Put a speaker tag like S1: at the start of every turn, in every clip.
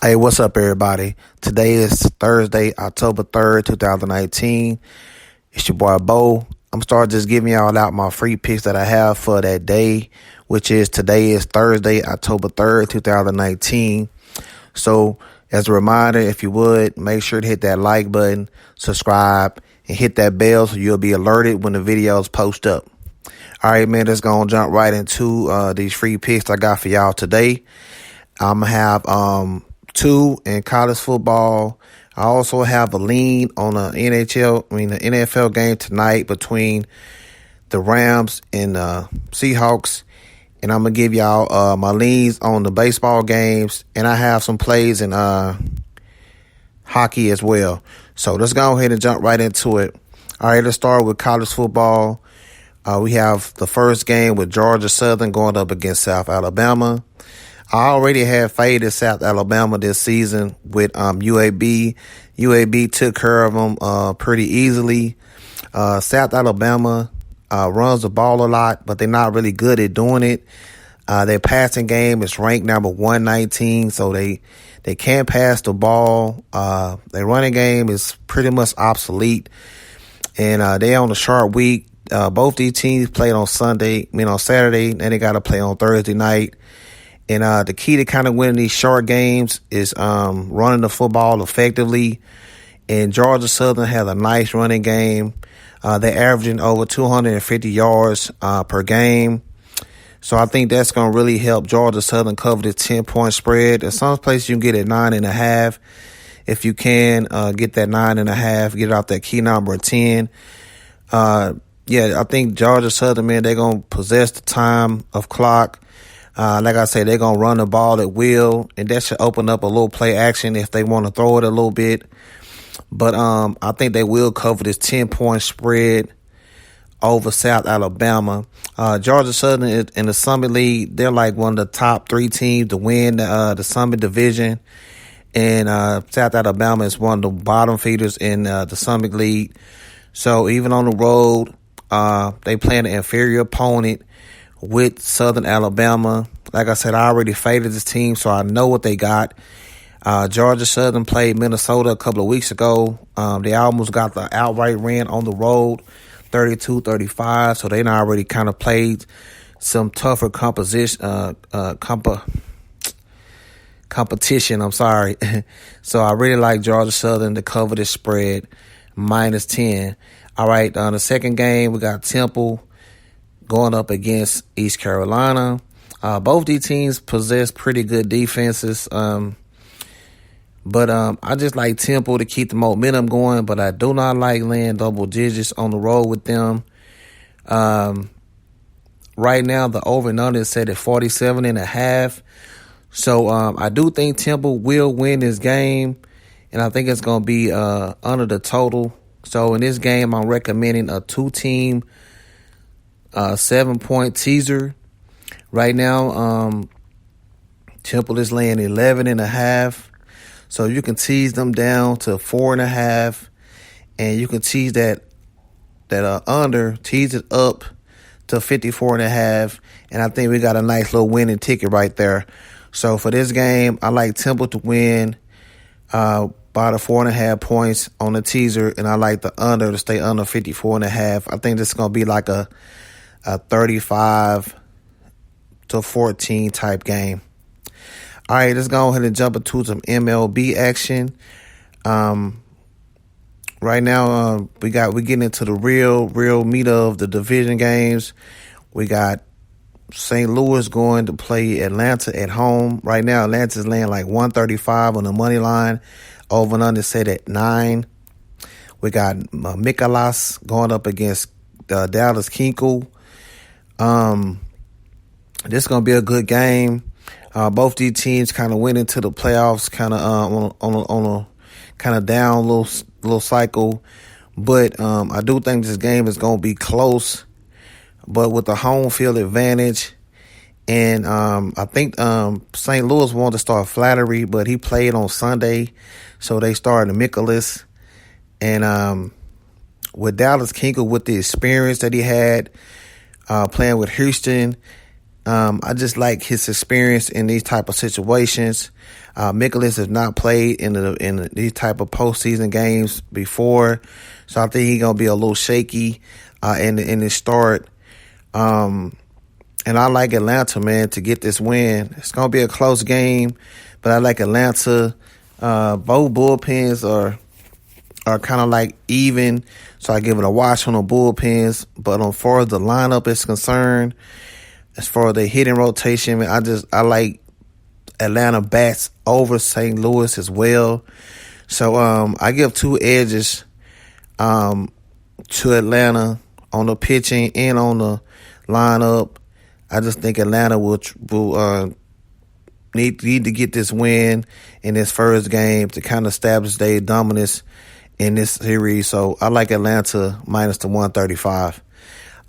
S1: Hey, what's up, everybody? Today is Thursday, October 3rd, 2019. It's your boy, Bo. I'm starting just giving y'all out my free picks that I have for that day, which is today is Thursday, October 3rd, 2019. So, as a reminder, if you would, make sure to hit that like button, subscribe, and hit that bell so you'll be alerted when the videos post up. All right, man, let's go and jump right into these free picks I got for y'all today. I'm going to have two in college football. I also have a lean on the NFL game tonight between the Rams and Seahawks. And I'm going to give y'all my leans on the baseball games. And I have some plays in hockey as well. So let's go ahead and jump right into it. All right, let's start with college football. We have the first game with Georgia Southern going up against South Alabama. I already had faded South Alabama this season with UAB. UAB took care of them pretty easily. South Alabama runs the ball a lot, but they're not really good at doing it. Their passing game is ranked number 119, so they can't pass the ball. Their running game is pretty much obsolete, and they on a short week. Both these teams played on Saturday, and they got to play on Thursday night. And the key to kind of winning these short games is running the football effectively. And Georgia Southern has a nice running game. They're averaging over 250 yards per game. So I think that's going to really help Georgia Southern cover the 10-point spread. There's some places you can get at 9.5. If you can get that 9.5, get out that key number of 10. I think Georgia Southern, man, they're going to possess the time of clock. Like I said, they're going to run the ball at will, and that should open up a little play action if they want to throw it a little bit. But I think they will cover this 10-point spread over South Alabama. Georgia Southern in the Summit League, they're like one of the top three teams to win the Summit Division. And South Alabama is one of the bottom feeders in the Summit League. So even on the road, they play an inferior opponent with Southern Alabama. Like I said, I already faded this team, so I know what they got. Georgia Southern played Minnesota a couple of weeks ago. They almost got the outright win on the road, 32-35, so they already kind of played some tougher competition. I'm sorry. So I really like Georgia Southern to cover this spread, -10. All right, the second game, we got Temple going up against East Carolina. Both these teams possess pretty good defenses. But I just like Temple to keep the momentum going, but I do not like laying double digits on the road with them. Right now, the over and under is set at 47.5. So I do think Temple will win this game, and I think it's going to be under the total. So in this game, I'm recommending a two-team 7-point teaser. Right now, Temple is laying 11.5. So you can tease them down to 4.5, and you can tease that under, tease it up to 54.5, and I think we got a nice little winning ticket right there. So for this game, I like Temple to win by the 4.5 points on the teaser, and I like the under to stay under 54.5. I think this is gonna be like a 35-14 type game. All right, let's go ahead and jump into some MLB action. Right now, we're getting into the real meat of the division games. We got St. Louis going to play Atlanta at home. Right now, Atlanta's laying like 135 on the money line. Over and under set at 9. We got Mikolas going up against Dallas Keuchel. This is going to be a good game. Both these teams kind of went into the playoffs kind of on a kind of down little cycle, but I do think this game is going to be close, but with the home field advantage. And I think St. Louis wanted to start Flattery, but he played on Sunday, so they started Mikolas. And with Dallas Keuchel, with the experience that he had playing with Houston, I just like his experience in these type of situations. Mikolas has not played in these type of postseason games before, so I think he's gonna be a little shaky in his start. And I like Atlanta, man, to get this win. It's gonna be a close game, but I like Atlanta. Both bullpens are kind of like even, so I give it a watch on the bullpens. But as far as the lineup is concerned, as far as the hitting rotation, man, I like Atlanta bats over St. Louis as well. So I give 2 edges to Atlanta on the pitching and on the lineup. I just think Atlanta will need to get this win in this first game to kind of establish their dominance in this series. So I like Atlanta minus the 135.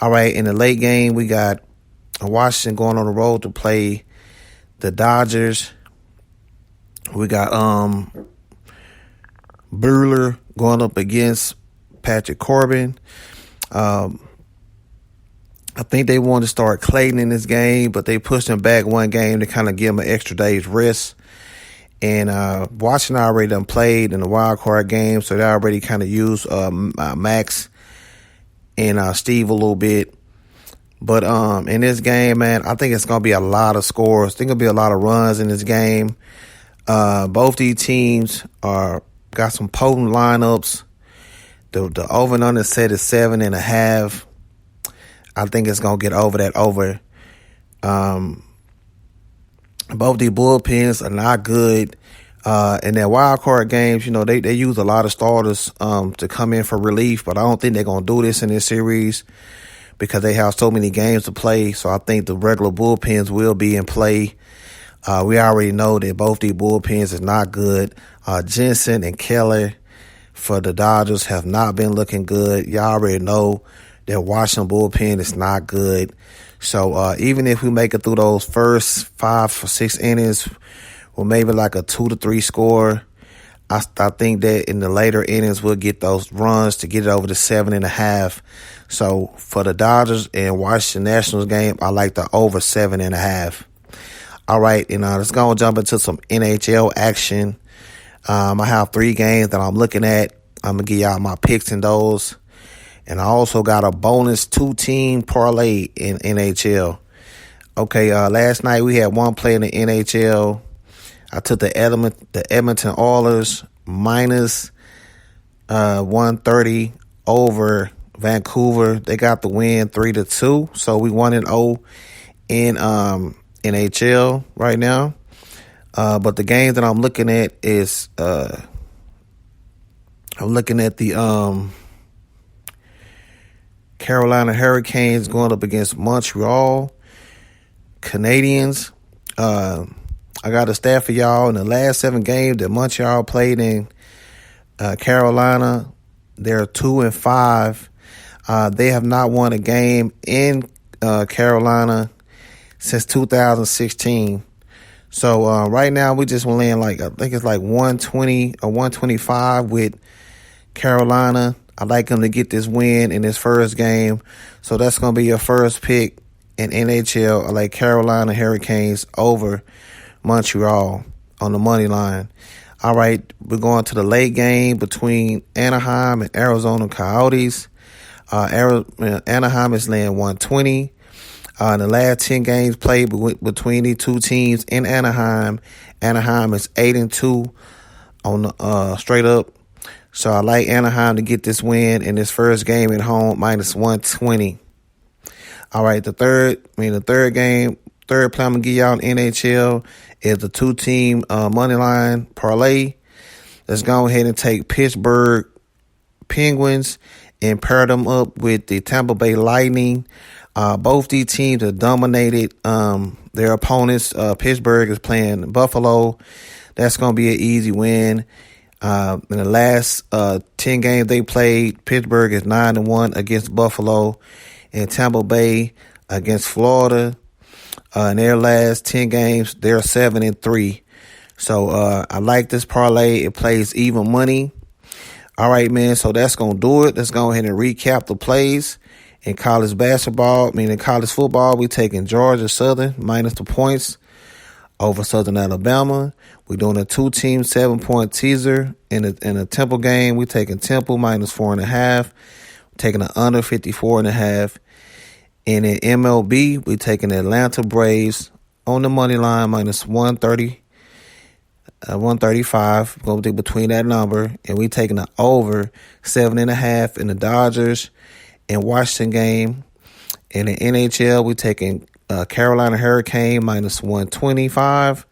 S1: All right, in the late game, we got Washington going on the road to play the Dodgers. We got Buehler going up against Patrick Corbin. I think they wanted to start Clayton in this game, but they pushed him back one game to kind of give him an extra day's rest. And Washington already done played in the wild card game, so they already kind of used Max and Steve a little bit. But in this game, man, I think it's going to be a lot of scores. I think it'll be a lot of runs in this game. Both these teams got some potent lineups. The over and under set is 7.5. I think it's going to get over that over. Both these bullpens are not good. In their wild card games, they use a lot of starters to come in for relief, but I don't think they're going to do this in this series because they have so many games to play. So I think the regular bullpens will be in play. We already know that both these bullpens is not good. Jensen and Keller for the Dodgers have not been looking good. Y'all already know that Washington bullpen is not good. So even if we make it through those first 5 or 6 innings, or maybe like a 2-3 score, I think that in the later innings we'll get those runs to get it over to 7.5. So for the Dodgers and Washington Nationals game, I like the over 7.5. All right, let's go and jump into some NHL action. I have 3 games that I'm looking at. I'm gonna give y'all my picks in those. And I also got a bonus 2-team parlay in NHL. Okay, last night we had one play in the NHL. I took the Edmonton Oilers minus 130 over Vancouver. They got the win 3-2. So we 1-0 in NHL right now. But the game that I'm looking at is I'm looking at the Carolina Hurricanes going up against Montreal Canadiens. I got a stat for y'all. In the last 7 games that Montreal played in Carolina, they're 2-5. They have not won a game in Carolina since 2016. So right now we just laying I think it's 120 or 125 with Carolina. I like them to get this win in this first game. So that's going to be your first pick in NHL. I like Carolina Hurricanes over Montreal on the money line. All right, we're going to the late game between Anaheim and Arizona Coyotes. Anaheim is laying 120. In the last 10 games played between these two teams in Anaheim is 8-2 on the straight up. So I like Anaheim to get this win in this first game at home, minus 120. All right, the third play I'm going to give y'all in NHL is the 2-team money line parlay. Let's go ahead and take Pittsburgh Penguins and pair them up with the Tampa Bay Lightning. Both these teams have dominated their opponents. Pittsburgh is playing Buffalo. That's going to be an easy win. In the last 10 games they played, Pittsburgh is 9-1 against Buffalo, and Tampa Bay against Florida. In their last 10 games, they're 7-3. So I like this parlay. It plays even money. All right, man. So that's gonna do it. Let's go ahead and recap the plays, In college basketball, meaning college football, we taking Georgia Southern minus the points over Southern Alabama. We're doing a 2-team 7-point teaser in a Temple game. We're taking Temple minus 4.5. Taking the under 54.5. And in MLB, we're taking the Atlanta Braves on the money line minus 130. 135, going to be between that number, and we taking the over 7.5 in the Dodgers and Washington game. In the NHL, we taking Carolina Hurricane minus 125,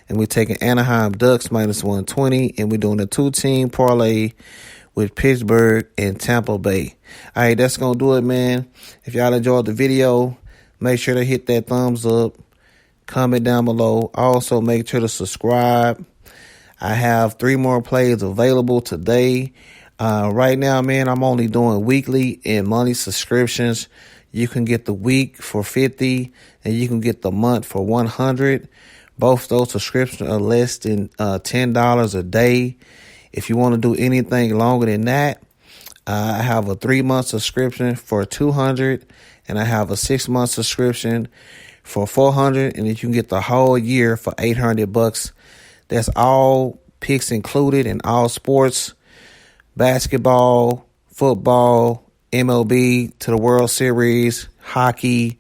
S1: and we taking Anaheim Ducks minus 120, and we're doing a 2-team parlay with Pittsburgh and Tampa Bay. All right, that's going to do it, man. If y'all enjoyed the video, make sure to hit that thumbs up, comment down below. Also, make sure to subscribe. I have 3 more plays available today. Right now, man, I'm only doing weekly and monthly subscriptions. You can get the week for $50 and you can get the month for $100. Both those subscriptions are less than $10 a day. If you want to do anything longer than that, I have a 3-month subscription for $200, and I have a 6-month subscription for $400, and you can get the whole year for $800. That's all picks included in all sports, basketball, football, MLB to the World Series, hockey,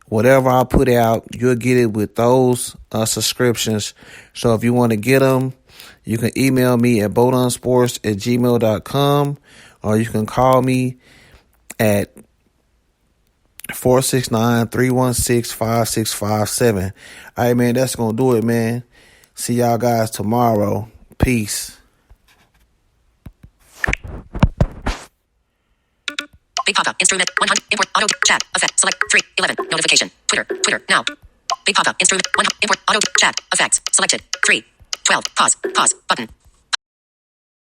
S1: whatever I put out, you'll get it with those subscriptions. So if you want to get them, you can email me at bodunsports@gmail.com, or you can call me at 469-316-5657. All right, man, that's going to do it, man. See y'all guys tomorrow. Peace.
S2: Big pop-up. Instrument. 100. Import. Auto. Chat. Effect. Select. 3. 11. Notification. Twitter. Now. Big pop-up. Instrument. 100. Import. Auto. Chat. Effects. Selected. 3. 12. Pause. Button.